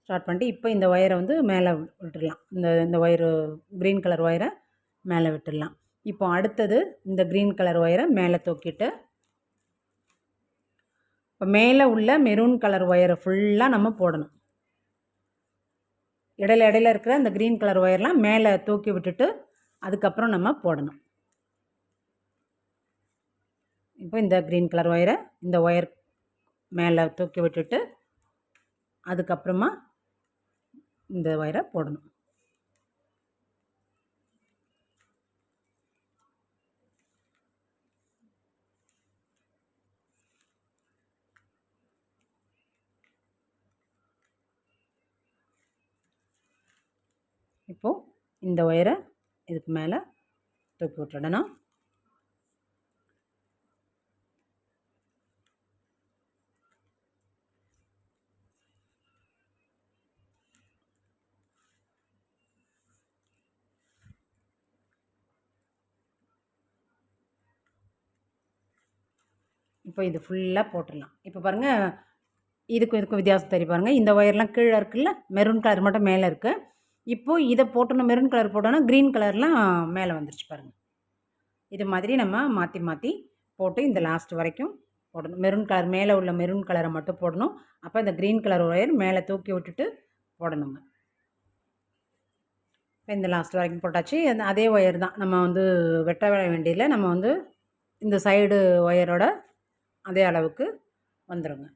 ஸ்டார்ட் பண்ணிட்டு இப்போ இந்த ஒயரை வந்து மேலே விட்டுடலாம். இந்த ஒயரு க்ரீன் கலர் ஒயரை மேலே விட்டுடலாம். இப்போ அடுத்தது இந்த க்ரீன் கலர் ஒயரை மேலே தூக்கிட்டு இப்போ மேலே உள்ள மெரூன் கலர் ஒயரை ஃபுல்லாக நம்ம போடணும். இடையில இருக்கிற அந்த க்ரீன் கலர் ஒயர்லாம் மேலே தூக்கி விட்டுட்டு அதுக்கப்புறம் நம்ம போடணும். இப்போ இந்த க்ரீன் கலர் ஒயரை இந்த ஒயர் மேலே தூக்கி விட்டுட்டு அதுக்கப்புறமா இந்த ஒயரை போடணும். இப்போது இந்த ஒயரை இதுக்கு மேலே தூக்கி விட்டுடணும். இப்போ இது ஃபுல்லாக போட்டுடலாம். இப்போ பாருங்கள், இதுக்கும் வித்தியாசம் தெரியும் பாருங்கள். இந்த ஒயர்லாம் கீழே இருக்குல்ல, மெரூன் கலர் மட்டும் மேலே இருக்குது. இப்போது இதை போட்டோன்னா மெரூன் கலர் போட்டோன்னா க்ரீன் கலர்லாம் மேலே வந்துருச்சு பாருங்கள். இது மாதிரி நம்ம மாற்றி மாற்றி போட்டு இந்த லாஸ்ட் வரைக்கும் போடணும். மெரூன் கலர் மேலே உள்ள மெரூன் கலரை மட்டும் போடணும். அப்போ இந்த க்ரீன் கலர் ஒயர் மேலே தூக்கி விட்டுட்டு போடணுங்க. இப்போ இந்த லாஸ்ட் வரைக்கும் போட்டாச்சு. அதே ஒயர் தான் நம்ம வந்து வெட்ட வேண்டியதில்லை. நம்ம வந்து இந்த சைடு ஒயரோட அதே அளவுக்கு வந்துடுங்க.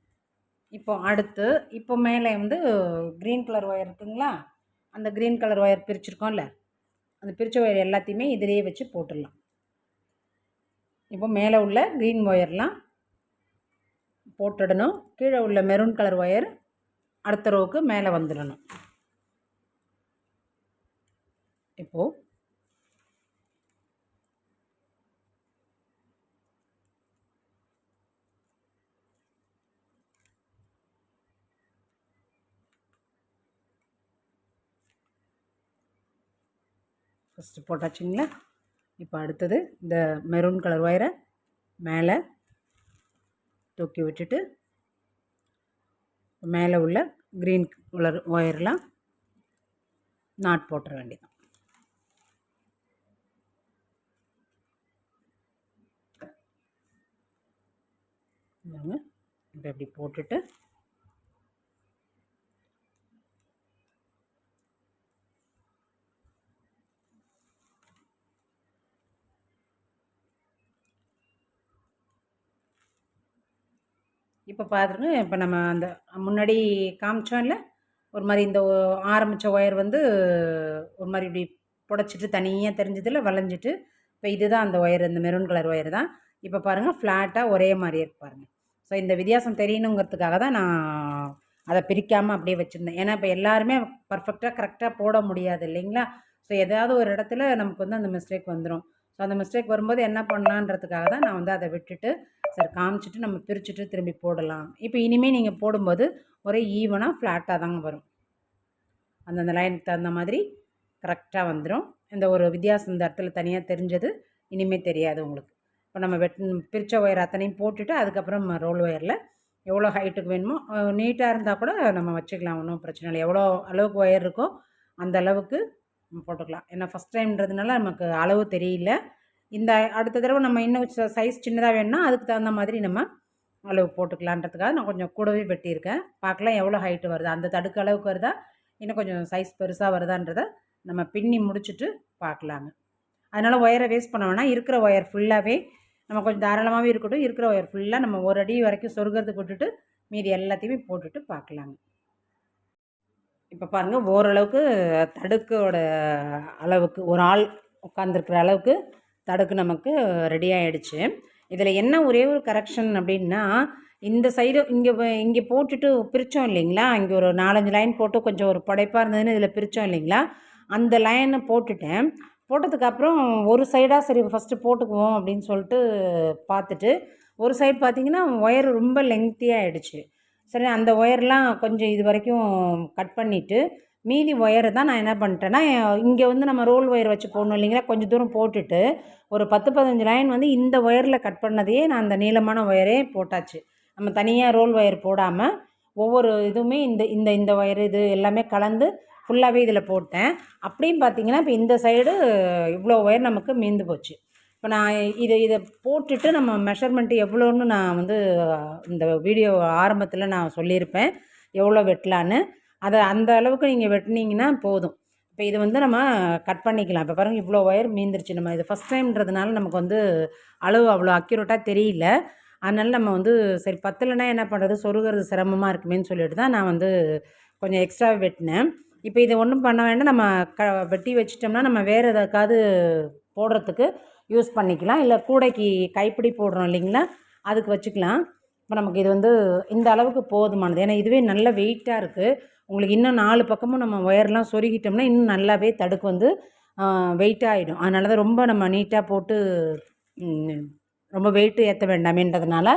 இப்போ அடுத்து இப்போ மேலே வந்து க்ரீன் கலர் ஒயர் இருக்குங்களா, அந்த க்ரீன் கலர் ஒயர் பிரிச்சுருக்கோம்ல, அந்த பிரித்த ஒயர் எல்லாத்தையுமே இதிலேயே வச்சு போட்டுடலாம். இப்போ மேலே உள்ள க்ரீன் ஒயர்லாம் போட்டுடணும். கீழே உள்ள மெரூன் கலர் ஒயர் அடுத்த ரோவுக்கு மேலே வந்துடணும். இப்போது ஃபஸ்ட்டு போட்டாச்சுங்களா. இப்போ அடுத்தது இந்த மெரூன் கலர் ஒயரை மேலே தூக்கி விட்டுட்டு மேலே உள்ள க்ரீன் கலர் ஒயர்லாம் நாட் போட்டுற வேண்டியதான். இப்போ இப்படி போட்டுட்டு இப்போ பாருங்க, இப்போ நம்ம அந்த முன்னாடி காமிச்சோம்ல ஒரு மாதிரி இந்த ஆரம்பித்த ஒயர் வந்து ஒரு மாதிரி இப்படி புடச்சிட்டு தனியாக தெரிஞ்சதில் வளைஞ்சிட்டு, இப்போ இதுதான் அந்த ஒயர், இந்த மெரூன் கலர் ஒயர் தான். இப்போ பாருங்கள் ஃப்ளாட்டாக ஒரே மாதிரியே இருக்கு பாருங்கள். ஸோ இந்த வித்தியாசம் தெரியணுங்கிறதுக்காக தான் நான் அதை பிரிக்காமல் அப்படியே வச்சுருந்தேன். ஏன்னா இப்போ எல்லாருமே பர்ஃபெக்டாக கரெக்டாக போட முடியாது இல்லைங்களா. ஸோ ஏதாவது ஒரு இடத்துல நமக்கு வந்து அந்த மிஸ்டேக் வந்துடும். ஸோ அந்த மிஸ்டேக் வரும்போது என்ன பண்ணலான்றதுக்காக தான் நான் வந்து அதை விட்டுட்டு சரி காமிச்சிட்டு நம்ம பிரிச்சுட்டு திரும்பி போடலாம். இப்போ இனிமேல் நீங்கள் போடும்போது ஒரே ஈவனாக ஃப்ளாட்டாக தாங்க வரும். அந்தந்த லைனுக்கு தகுந்த மாதிரி கரெக்டாக வந்துடும். இந்த ஒரு வித்தியாசம் இந்த இடத்துல தனியாக தெரிஞ்சது இனிமேல் தெரியாது உங்களுக்கு. இப்போ நம்ம பிரித்த ஒயர் அத்தனையும் போட்டுட்டு அதுக்கப்புறம் ரோல் ஒயரில் எவ்வளோ ஹைட்டுக்கு வேணுமோ நீட்டாக இருந்தால் கூட நம்ம வச்சுக்கலாம், ஒன்றும் பிரச்சனை இல்லை. எவ்வளோ அளவுக்கு ஒயர் இருக்கோ அந்த அளவுக்கு நம்ம போட்டுக்கலாம். ஏன்னா ஃபஸ்ட் டைம்ன்றதுனால நமக்கு அளவு தெரியல. இந்த அடுத்த தடவை நம்ம இன்னும் சைஸ் சின்னதாக வேணும்னா அதுக்கு தகுந்த மாதிரி நம்ம அளவு போட்டுக்கலான்றதுக்காக நான் கொஞ்சம் கூடவே வெட்டியிருக்கேன். பார்க்கலாம் எவ்வளோ ஹைட்டு வருது, அந்த தடுக்கு அளவுக்கு வருதா இன்னும் கொஞ்சம் சைஸ் பெருசாக வருதான்றதை நம்ம பின்னி முடிச்சுட்டு பார்க்கலாங்க. அதனால் ஒயரை வேஸ்ட் பண்ண வேணாம். இருக்கிற ஒயர் ஃபுல்லாகவே நம்ம கொஞ்சம் தாராளமாகவே இருக்கட்டும். இருக்கிற ஒயர் ஃபுல்லாக நம்ம ஒரு அடி வரைக்கும் சொருகிறதுக்கு விட்டுட்டு மீதி எல்லாத்தையுமே போட்டுட்டு பார்க்கலாங்க. இப்போ பாருங்கள், ஓரளவுக்கு தடுக்கோட அளவுக்கு ஒரு ஆள் உட்காந்துருக்கிற அளவுக்கு தடுக்கு நமக்கு ரெடி ஆகிடுச்சு. இதில் என்ன ஒரே ஒரு கரெக்ஷன் அப்படின்னா, இந்த சைடு இங்கே போட்டுட்டு பிரித்தோம் இல்லைங்களா, இங்கே ஒரு 4-5 லைன் போட்டு கொஞ்சம் ஒரு படைப்பாக இருந்ததுன்னு இதில் பிரித்தோம் இல்லைங்களா, அந்த லைனை போட்டுட்டேன். போட்டதுக்கப்புறம் ஒரு சைடாக சரி ஃபஸ்ட்டு போட்டுக்குவோம் அப்படின்னு சொல்லிட்டு பார்த்துட்டு, ஒரு சைடு பார்த்திங்கன்னா ஒயர் ரொம்ப லெங்க்த்தியாக ஆகிடுச்சு. சரி அந்த ஒயர்லாம் கொஞ்சம் இது வரைக்கும் கட் பண்ணிவிட்டு மீதி ஒயரை தான் நான் என்ன பண்ணிட்டேன்னா, இங்கே வந்து நம்ம ரோல் ஒயர் வச்சு போடணும் இல்லைங்களா, கொஞ்சம் தூரம் போட்டுட்டு ஒரு 10-15 லைன் வந்து இந்த ஒயரில் கட் பண்ணதையே நான் அந்த நீளமான ஒயரே போட்டாச்சு. நம்ம தனியாக ரோல் ஒயர் போடாமல் ஒவ்வொரு இதுவுமே இந்த இந்த இந்த ஒயர் இது எல்லாமே கலந்து ஃபுல்லாகவே இதில் போட்டேன். அப்படியும் பார்த்திங்கன்னா இப்போ இந்த சைடு இவ்வளோ ஒயர் நமக்கு மீந்து போச்சு. இப்போ நான் இதை போட்டுட்டு நம்ம மெஷர்மெண்ட்டு எவ்வளோன்னு நான் வந்து இந்த வீடியோ ஆரம்பத்தில் நான் சொல்லியிருப்பேன் எவ்வளோ வெட்டலான்னு. அதை அந்த அளவுக்கு நீங்கள் வெட்டினீங்கன்னா போதும். இப்போ இது வந்து நம்ம கட் பண்ணிக்கலாம். இப்போ பாருங்கள் இவ்வளோ ஒயர் மீந்துருச்சு. நம்ம இது ஃபஸ்ட் டைம்ன்றதுனால நமக்கு வந்து அளவு அவ்வளோ அக்யூரேட்டாக தெரியல. அதனால் நம்ம வந்து சரி பத்தலைன்னா என்ன பண்ணுறது, சொருகிறது சிரமமாக இருக்குமேன்னு சொல்லிட்டு தான் நான் வந்து கொஞ்சம் எக்ஸ்ட்ரா வெட்டினேன். இப்போ இதை ஒன்றும் பண்ண வேண்டாம், நம்ம வெட்டி வச்சிட்டோம்னா நம்ம வேறு எதுக்காவது போடுறதுக்கு யூஸ் பண்ணிக்கலாம். இல்லை கூடைக்கு கைப்பிடி போடுறோம் இல்லைங்களா, அதுக்கு வச்சுக்கலாம். இப்போ நமக்கு இது வந்து இந்த அளவுக்கு போதுமானது. ஏன்னா இதுவே நல்ல வெயிட்டாக இருக்குது. உங்களுக்கு இன்னும் 4 பக்கமும் நம்ம ஒயர்லாம் சொருகிட்டோம்னா இன்னும் நல்லாவே தடுக்கு வந்து வெயிட்டாகிடும். அதனால தான் ரொம்ப நம்ம நீட்டாக போட்டு ரொம்ப வெயிட்டு ஏற்ற வேண்டாமேன்றதுனால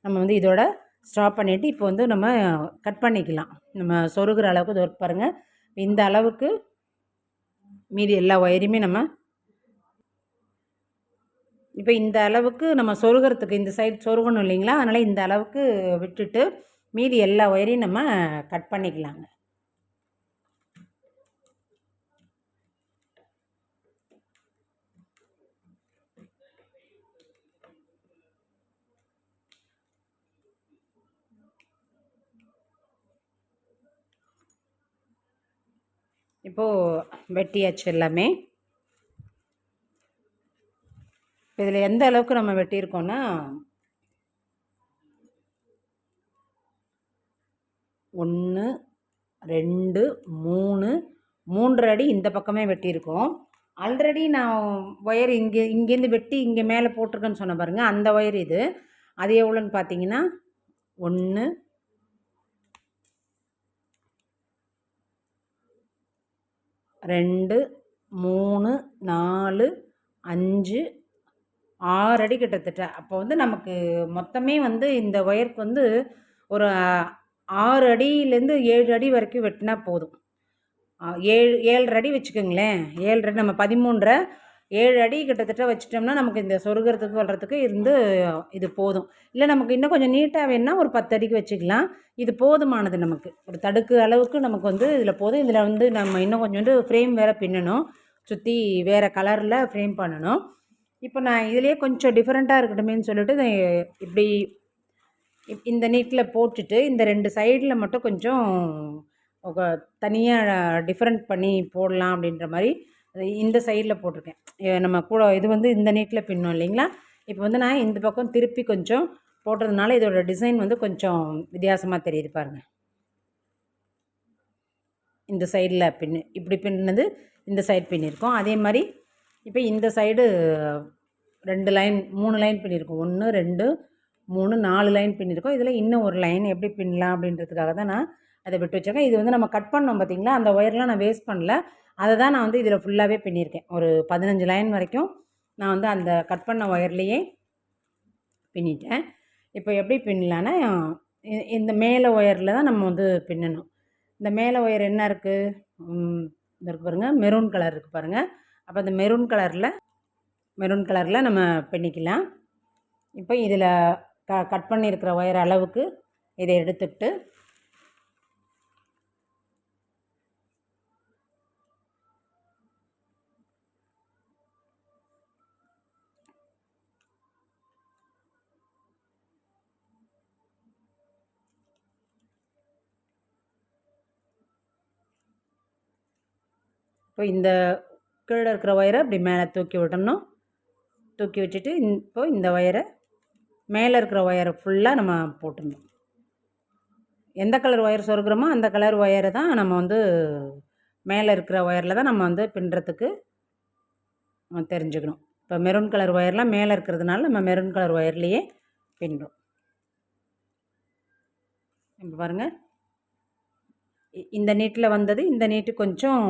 நம்ம வந்து இதோட ஸ்டாப் பண்ணிவிட்டு இப்போ வந்து நம்ம கட் பண்ணிக்கலாம். நம்ம சொருகிற அளவுக்கு இது ஒர்க் பாருங்கள். இந்த அளவுக்கு மீதி எல்லா ஒயரையுமே நம்ம இப்போ இந்த அளவுக்கு நம்ம சொருகிறதுக்கு இந்த சைடு சொருகணும் இல்லைங்களா, அதனால் இந்த அளவுக்கு விட்டுட்டு மீதி எல்லா ஒயரையும் நம்ம கட் பண்ணிக்கலாங்க. இப்போது வெட்டியாச்சு எல்லாமே. இதில் எந்த அளவுக்கு நம்ம வெட்டியிருக்கோன்னா 1 2 3 3 அடி இந்த பக்கமே வெட்டியிருக்கோம். ஆல்ரெடி நான் ஒயர் இங்கேருந்து வெட்டி இங்கே மேலே போட்டிருக்கேன்னு சொன்ன பாருங்கள், அந்த ஒயர் இது. அது எவ்வளோன்னு பார்த்தீங்கன்னா 1 2 3 4 5 6 அடி கிட்டத்தட்ட. அப்போ வந்து நமக்கு மொத்தமே வந்து இந்த ஒயருக்கு வந்து ஒரு 6 அடியிலேருந்து 7 அடி வரைக்கும் வெட்டினா போதும். 7 அடி வச்சுக்கோங்களேன். 7 அடி நம்ம 13 7 அடி கிட்டத்தட்ட வச்சுட்டோம்னா நமக்கு இந்த சொருகிறதுக்கு வர்றதுக்கு இருந்து இது போதும். இல்லை நமக்கு இன்னும் கொஞ்சம் நீட்டாக வேணும்னா ஒரு 10 அடிக்கு வச்சுக்கலாம். இது போதுமானது நமக்கு. ஒரு தடுக்கு அளவுக்கு நமக்கு வந்து இதில் போதும். இதில் வந்து நம்ம இன்னும் கொஞ்சோண்டு ஃப்ரேம் வேறு பின்னணும். சுற்றி வேறு கலரில் ஃப்ரேம் பண்ணணும். இப்போ நான் இதிலேயே கொஞ்சம் டிஃப்ரெண்ட்டாக இருக்கட்டுமேன்னு சொல்லிட்டு இப்படி இந்த நீட்டில் போட்டுட்டு இந்த 2 சைடில் மட்டும் கொஞ்சம் தனியாக டிஃப்ரெண்ட் பண்ணி போடலாம் அப்படின்ற மாதிரி இந்த சைடில் போட்டிருக்கேன். நம்ம கூட இது வந்து இந்த நீட்டில் பின்னோம் இல்லைங்களா. இப்போ வந்து நான் இந்த பக்கம் திருப்பி கொஞ்சம் போட்டதுனால இதோட டிசைன் வந்து கொஞ்சம் வித்தியாசமாக தெரியுது பாருங்கள். இந்த சைடில் இப்படி பின்னது இந்த சைடு பின்னிருக்கோம். அதே மாதிரி இப்போ இந்த சைடு 2 லைன் 3 லைன் பின்னிருக்கோம். 1 2 3 4 லைன் பின்னிருக்கோம். இதில் இன்னும் ஒரு லைன் எப்படி பின்னலாம் அப்படின்றதுக்காக தான் நான் அதை விட்டு வச்சுருக்கேன். இது வந்து நம்ம கட் பண்ணோம் பார்த்திங்களா, அந்த ஒயர்லாம் நான் வேஸ்ட் பண்ணல. அதை தான் நான் வந்து இதில் ஃபுல்லாகவே பின்னியிருக்கேன். ஒரு 15 லைன் வரைக்கும் நான் வந்து அந்த கட் பண்ண ஒயர்லேயே பின்னிட்டேன். இப்போ எப்படி பின்னலான்னா, இந்த மேலே ஒயரில் தான் நம்ம வந்து பின்னணும். இந்த மேலே ஒயர் என்ன இருக்குது, இந்த இருக்கு பாருங்கள், மெரூன் கலர் இருக்குது பாருங்கள். அப்போ அந்த மெரூன் கலரில் நம்ம பின்னிக்கலாம். இப்போ இதில் கட் பண்ணியிருக்கிற ஒயர் அளவுக்கு இதை எடுத்துக்கிட்டு இப்போ இந்த கீழே இருக்கிற ஒயரை இப்படி மேலே தூக்கி விடணும். தூக்கி வச்சுட்டு இப்போ இந்த ஒயரை மேலே இருக்கிற ஒயரை ஃபுல்லாக நம்ம போட்டுடணும். எந்த கலர் ஒயர் சொருகிறோமோ அந்த கலர் ஒயரை தான் நம்ம வந்து மேலே இருக்கிற ஒயரில் தான் நம்ம வந்து பின்னுறதுக்கு தெரிஞ்சுக்கணும். இப்போ மெரூன் கலர் ஒயர்லாம் மேலே இருக்கிறதுனால நம்ம மெரூன் கலர் ஒயர்லேயே பின்னுறோம். இப்போ பாருங்கள், இந்த நீட்டில் வந்தது இந்த நீட்டு கொஞ்சம்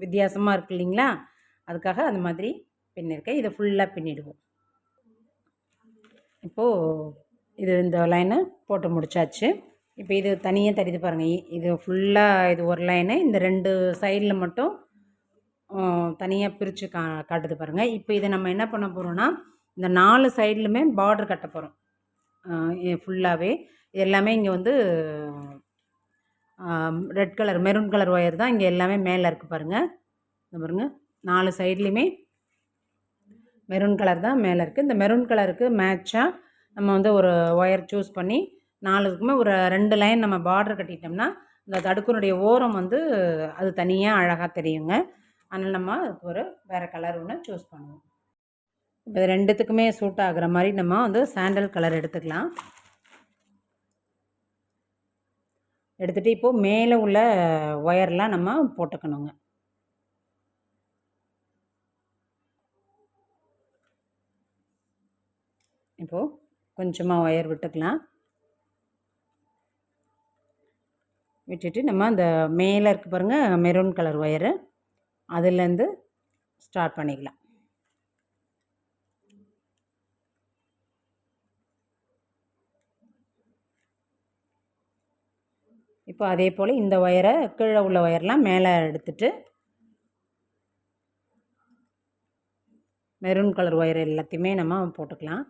வித்தியாசமாக இருக்குது இல்லைங்களா, அதுக்காக அந்த மாதிரி பின்னிருக்கேன். இதை ஃபுல்லாக பின்னிடுவோம். இப்போது இது இந்த லைனை போட்டு முடித்தாச்சு. இப்போ இது தனியாக தெரியுது பாருங்கள், இது ஃபுல்லாக இது ஒரு லைனு, இந்த 2 சைடில் மட்டும் தனியாக பிரித்து காட்டுது பாருங்கள். இப்போ இதை நம்ம என்ன பண்ண போகிறோன்னா, இந்த 4 சைட்லையுமே பார்டர் கட்ட போகிறோம். ஃபுல்லாகவே இது எல்லாமே இங்கே வந்து red colour maroon colour wire தான் இங்கே எல்லாமே மேலே இருக்குது பாருங்கள். இந்த பாருங்கள், 4 சைட்லேயுமே மெரூன் கலர் தான் மேலே இருக்குது. இந்த மெரூன் கலருக்கு மேட்சாக நம்ம வந்து ஒரு ஒயர் சூஸ் பண்ணி 4க்குமே ஒரு 2 லைன் நம்ம பார்டர் கட்டிட்டோம்னா இந்த தடுக்கனுடைய ஓரம் வந்து அது தனியாக அழகாக தெரியுங்க. அதனால் நம்ம அதுக்கு ஒரு வேறு கலர் ஒன்று சூஸ் பண்ணுவோம். இப்போ இது 2த்துக்குமே சூட் ஆகிற மாதிரி நம்ம வந்து சாண்டல் கலர் எடுத்துக்கலாம். எடுத்துகிட்டு இப்போது மேலே உள்ள ஒயர்லாம் நம்ம போட்டுக்கணுங்க. இப்போது கொஞ்சமாக ஒயர் விட்டுக்கலாம். விட்டுட்டு நம்ம அந்த மேலே இருக்கு பாருங்கள் மெரூன் கலர் ஒயரு, அதுலேருந்து ஸ்டார்ட் பண்ணிக்கலாம். இப்போ அதே போல் இந்த ஒயரை கீழே உள்ள ஒயர்லாம் மேலே எடுத்துட்டு மெரூன் கலர் ஒயர் எல்லாத்தையுமே நம்ம போட்டுக்கலாம்.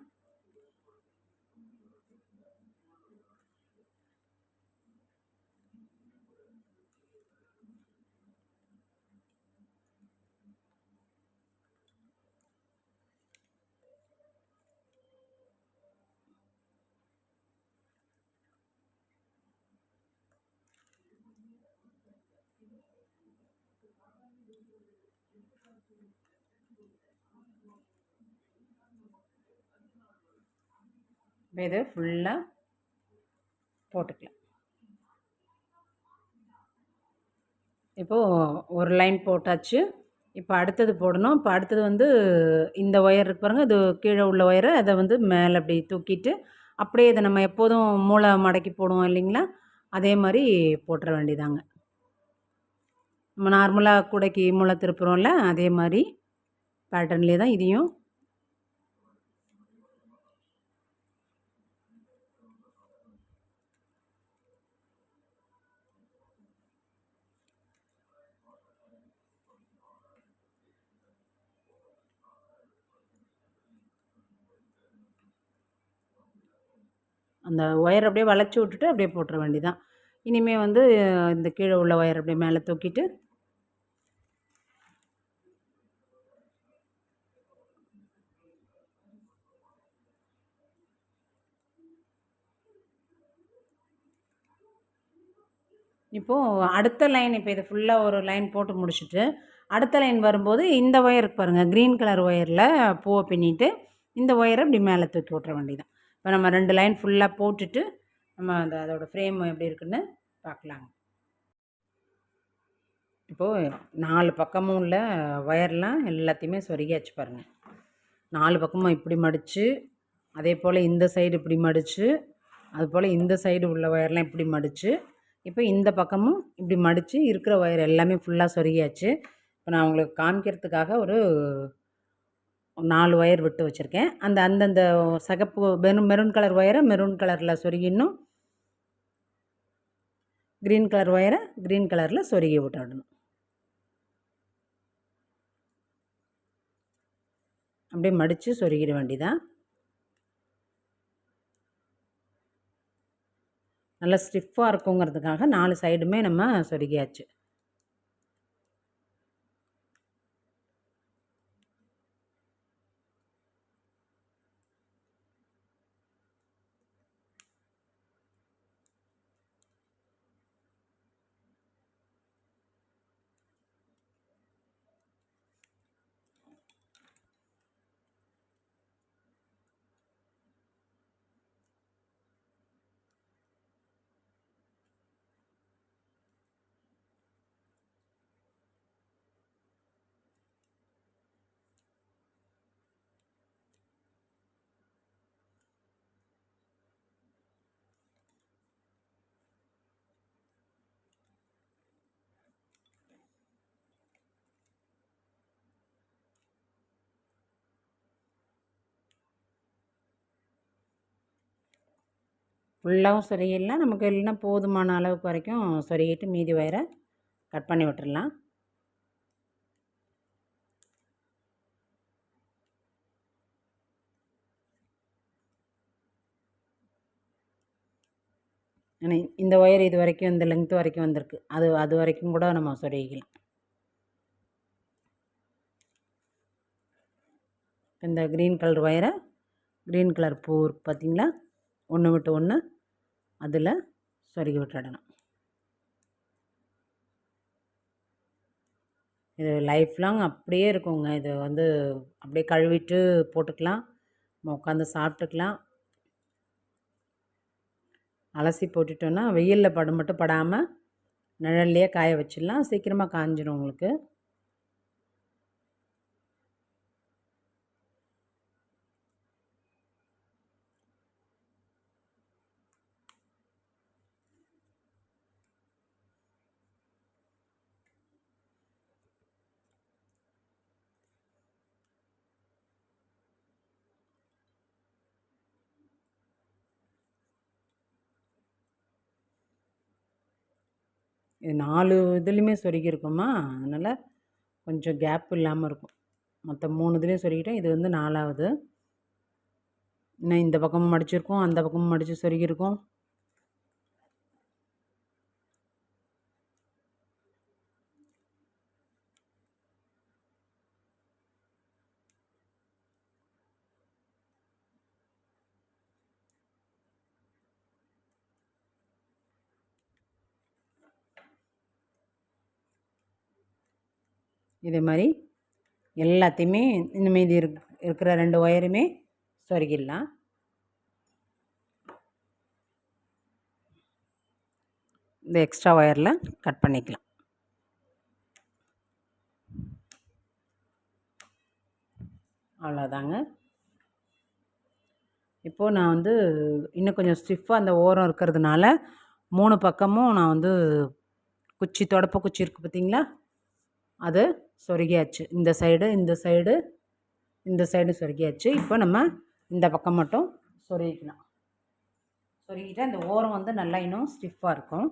இது ஃபுல்லாக போட்டுக்கலாம். இப்போது ஒரு லைன் போட்டாச்சு. இப்போ அடுத்தது போடணும். இப்போ அடுத்தது வந்து இந்த ஒயர் இருக்கு பாருங்க. இது கீழே உள்ள ஒயரை அதை வந்து மேலே அப்படி தூக்கிட்டு அப்படியே இதை நம்ம எப்போதும் மூளை மடக்கி போடுவோம் இல்லைங்களா? அதே மாதிரி போட்டுற வேண்டியதாங்க. நம்ம நார்மலாக கூடைக்கு மூளை திருப்புறோம்ல, அதே மாதிரி பேட்டர்ன்லேயே தான் இதையும். அந்த ஒயர் அப்படியே வளைச்சி விட்டுட்டு அப்படியே போட்டுற வேண்டியதான். இனிமேல் வந்து இந்த கீழே உள்ள ஒயர் அப்படியே மேலே தூக்கிட்டு இப்போது அடுத்த லைன், இப்போ இது ஃபுல்லாக ஒரு லைன் போட்டு முடிச்சுட்டு அடுத்த லைன் வரும்போது இந்த ஒயர் இருக்கு பாருங்கள், க்ரீன் கலர் ஒயரில் பூவை பின்னிட்டு இந்த ஒயரை இப்படி மேலே தூக்கி விட்ற வேண்டியதான். இப்போ நம்ம 2 லைன் ஃபுல்லாக போட்டுட்டு நம்ம அதோடய ஃப்ரேம் எப்படி இருக்குன்னு பார்க்கலாங்க. இப்போது 4 பக்கமும் உள்ள ஒயர்லாம் எல்லாத்தையுமே சொருகியாச்சு பாருங்கள். 4 பக்கமும் இப்படி மடித்து, அதே போல் இந்த சைடு இப்படி மடித்து, அதுபோல் இந்த சைடு உள்ள ஒயர்லாம் இப்படி மடித்து, இப்போ இந்த பக்கமும் இப்படி மடித்து இருக்கிற ஒயர் எல்லாமே ஃபுல்லாக சொருகியாச்சு. இப்போ நான் உங்களுக்கு காமிக்கிறதுக்காக ஒரு 4 ஒயர் விட்டு வச்சுருக்கேன். அந்தந்த சகப்பு மெரூன் கலர் ஒயரை மெரூன் கலரில் சொருகிடணும். க்ரீன் கலர் ஒயரை க்ரீன் கலரில் சொருகி விட்டுடணும். அப்படியே மடித்து சொருகிட வேண்டியதான். நல்லா ஸ்டிஃபாக இருக்குங்கிறதுக்காக 4 சைடுமே நம்ம சொருகியாச்சு. ஃபுல்லாகவும் சொருகிடலாம். நமக்கு இல்லைன்னா போதுமான அளவுக்கு வரைக்கும் சொருகிட்டு மீதி ஒயரை கட் பண்ணி விட்டுடலாம். ஏன்னா இந்த ஒயர் இது வரைக்கும் இந்த லென்த் வரைக்கும் வந்திருக்கு. அது வரைக்கும் கூட நம்ம சொருகிக்கலாம். இந்த க்ரீன் கலர் ஒயரை க்ரீன் கலர் பூ பார்த்திங்களா, ஒன்று விட்டு ஒன்று அதில் சொருகி விட்டுடணும். இது லைஃப் லாங் அப்படியே இருக்குங்க. இது வந்து அப்படியே கழுவிட்டு போட்டுக்கலாம், நம்ம உட்காந்து சாப்பிட்டுக்கலாம். அலசி போட்டுட்டோன்னா வெயிலில் மட்டும் படாமல் நிழல்லையே காய வச்சிடலாம். சீக்கிரமாக காஞ்சிடும் உங்களுக்கு. இது 4 இதுலேயுமே சொருகியிருக்கோமா, அதனால் கொஞ்சம் கேப் இல்லாமல் இருக்கும். மற்ற 3 இதுலேயும் சொருகிட்டோம். இது வந்து 4ஆவது. இன்னும் இந்த பக்கமும் மடிச்சிருக்கோம், அந்த பக்கமும் மடித்து சொருகியிருக்கோம். இதே மாதிரி எல்லாத்தையுமே இந்த மீதி இருக்கிற 2 ஒயருமே சொருகிடலாம். இந்த எக்ஸ்ட்ரா ஒயரில் கட் பண்ணிக்கலாம். அவ்வளோதாங்க. இப்போது நான் வந்து இன்னும் கொஞ்சம் ஸ்டிஃபாக அந்த ஓரம் இருக்கிறதுனால 3 பக்கமும் நான் வந்து குச்சி தொடப்ப குச்சி இருக்குது பார்த்தீங்களா, அது சொருகியாச்சு. இந்த சைடு இந்த சைடு இந்த சைடு சொருகியாச்சு. இப்போ நம்ம இந்த பக்கம் மட்டும் சொருகிக்கலாம். சொருகிட்டு அந்த ஓரம் வந்து நல்லா இன்னும் ஸ்டிஃபாக இருக்கும்.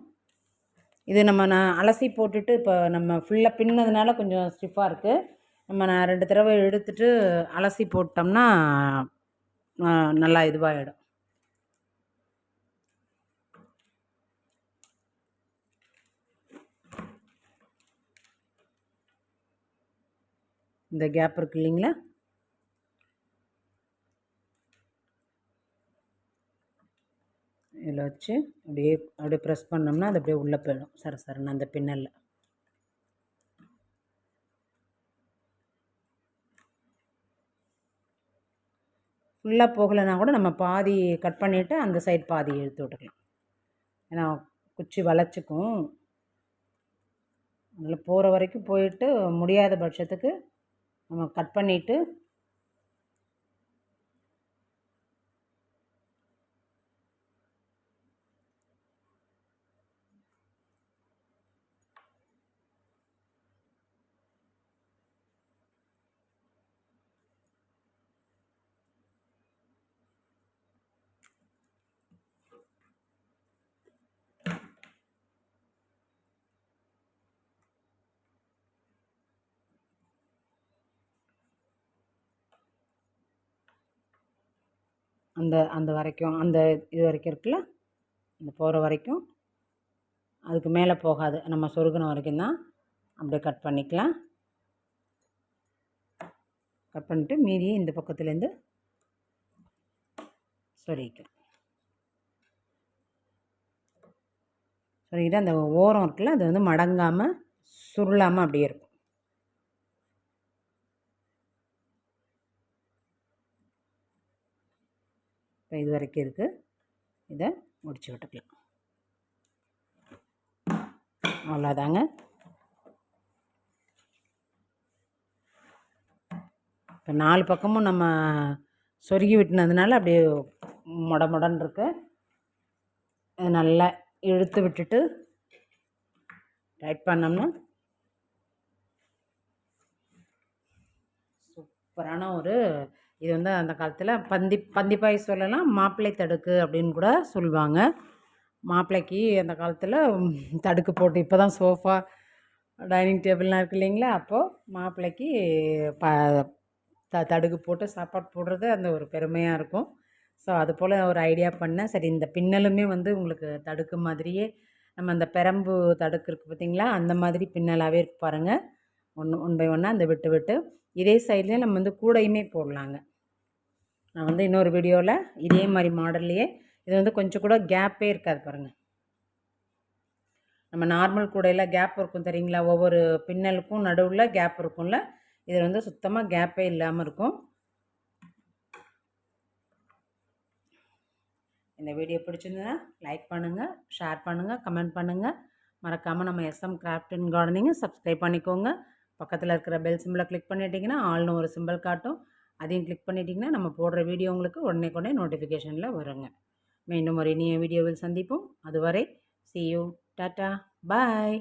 இது நான் அலசி போட்டுட்டு இப்போ நம்ம ஃபுல்லாக பின்னதுனால கொஞ்சம் ஸ்டிஃபாக இருக்குது. நான் 2 தடவை எடுத்துட்டு அலசி போட்டோம்னா நல்லா இதுவாகிடும். இந்த கேப் இருக்கு இல்லைங்களா, இதில் வச்சு அப்படியே ப்ரெஸ் பண்ணோம்னா அது அப்படியே உள்ளே போயிடும் சரசரன்னு அந்த பின்னலில். ஃபுல்லாக போகலைன்னா கூட நம்ம பாதி கட் பண்ணிவிட்டு அந்த சைடு பாதி இழுத்து விட்டுக்கலாம். ஏன்னா குச்சி வளைச்சிக்கும். அதில் போகிற வரைக்கும் போயிட்டு முடியாத பட்சத்துக்கு நம்ம கட் பண்ணிவிட்டு அந்த வரைக்கும் அந்த இது வரைக்கும் இருக்குல்ல, இந்த போகிற வரைக்கும் அதுக்கு மேலே போகாது. நம்ம சொருகின வரைக்கும் தான் அப்படியே கட் பண்ணிக்கலாம். கட் பண்ணிவிட்டு மீதியை இந்த பக்கத்துலேருந்து சொருகிக்கலாம். சொருகிட்டு அந்த ஓரம் இருக்குல்ல அது வந்து மடங்காமல் சுருளாமல் அப்படியே இருக்கும். இப்போ இது வரைக்கும் இருக்குது. இதை முடிச்சு விட்டுக்கலாம். அவ்வளோதாங்க. இப்போ 4 பக்கமும் நம்ம சொருகி விட்டுனதுனால அப்படியே மொடன்னு இருக்கு. நல்லா இழுத்து விட்டுட்டு டைட் பண்ணோம்னா சூப்பரான ஒரு இது வந்து அந்த காலத்தில் பந்திப்பாய் சொல்லலாம், மாப்பிள்ளை தடுக்கு அப்படின்னு கூட சொல்லுவாங்க. மாப்பிள்ளைக்கு அந்த காலத்தில் தடுக்கு போட்டு இப்போ தான் சோஃபா டைனிங் டேபிள்லாம் இருக்குது இல்லைங்களா, அப்போது மாப்பிள்ளைக்கு தடுக்கு போட்டு சாப்பாடு போடுறது அந்த ஒரு பெருமையாக இருக்கும். ஸோ அது போல் ஒரு ஐடியா பண்ணேன். சரி இந்த பின்னலுமே வந்து உங்களுக்கு தடுக்கு மாதிரியே நம்ம அந்த பெரம்பு தடுக்கு இருக்குது பார்த்திங்களா, அந்த மாதிரி பின்னலாகவே இருக்கு பாருங்கள். ஒன் பை ஒன்னாக அந்த விட்டு விட்டு இதே சைட்லேயே நம்ம வந்து கூடையுமே போடலாங்க. நான் வந்து இன்னொரு வீடியோவில் இதே மாதிரி மாடல்லையே இது வந்து கொஞ்சம் கூட கேப்பே இருக்காது பாருங்கள். நம்ம நார்மல் கூடையில் கேப் இருக்கும் தெரியுங்களா, ஒவ்வொரு பின்னலுக்கும் நடுவில் கேப் இருக்கும்ல, இதில் வந்து சுத்தமாக கேப்பே இல்லாமல் இருக்கும். இந்த வீடியோ பிடிச்சிருந்ததுன்னா லைக் பண்ணுங்கள், ஷேர் பண்ணுங்கள், கமெண்ட் பண்ணுங்கள். மறக்காமல் நம்ம SM கிராஃப்ட் அண்ட் கார்டனிங்கை சப்ஸ்கிரைப் பண்ணிக்கோங்க. பக்கத்தில் இருக்கிற பெல் சிம்பிளை கிளிக் பண்ணிட்டீங்கன்னா ஆல்னு ஒரு சிம்பிள் காட்டும். அதையும் கிளிக் பண்ணிட்டீங்கன்னா நம்ம போடுற வீடியோ உங்களுக்கு உடனே நோட்டிஃபிகேஷனில் வருங்க. மீண்டும் ஒரு இனிய வீடியோவில் சந்திப்போம். அதுவரை see you, டாட்டா, பாய்.